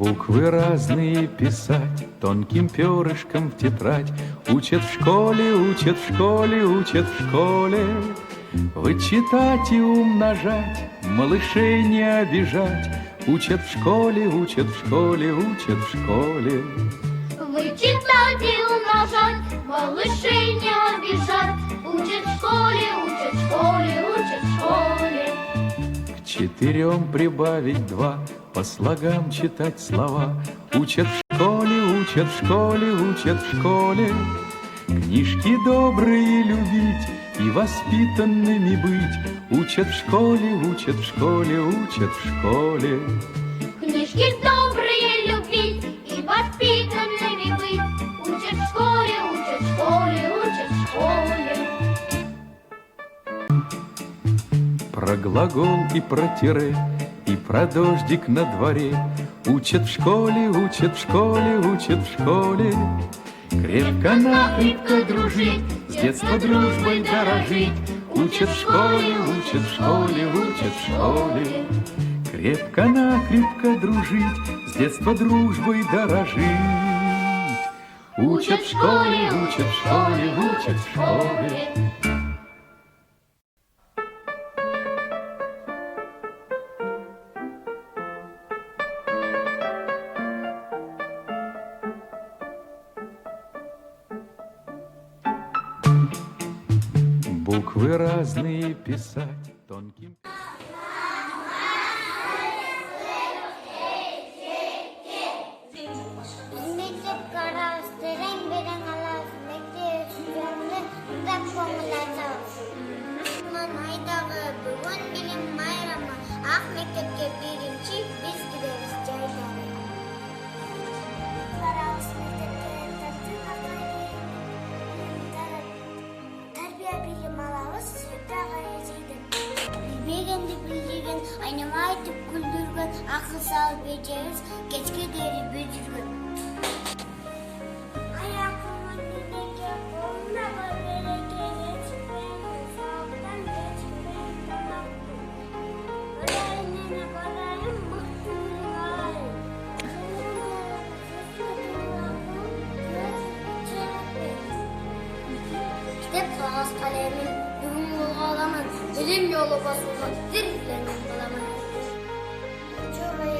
Буквы разные писать тонким перышком в тетрадь. Учат в школе, учат в школе, учат в школе. Вычитать и умножать, малышей не обижать. Учат в школе, учат в школе, учат в школе. Вычитать и умножать, малышей не обижать. Учат в школе, учат в школе, учат в школе. К 4 прибавить 2, по слогам читать слова. Учат в школе, учат в школе, учат в школе. Книжки добрые любить и воспитанными быть. Учат в школе, учат в школе, учат в школе. Книжки добрые любить и воспитанными быть. Учат в школе, учат в школе, учат в школе. Про глагол и про тире, и про дождик на дворе. Учат в школе, учат в школе, учат в школе. Крепко-накрепко дружить, с детства дружбой дорожить. Учат в школе, учат в школе, учат в школе. Крепко-накрепко дружить, с детства дружбой дорожить. Учат в школе, учат в школе, учат в школе. Буквы разные писать тонким. Bilmegенді айнама айтып күлдірген, ақыл салып бечеңіз, кешке дері бөтірген. Аяқымын дүнеге, қолына береке, етшіпен, сауықтан етшіпен, тамақпын. Барайын, барайын, мұқтылығай. Kitap қағаз қалемін, бүгін қолға аламын. Білім жолы басуға дірленіп қаламын. Чорай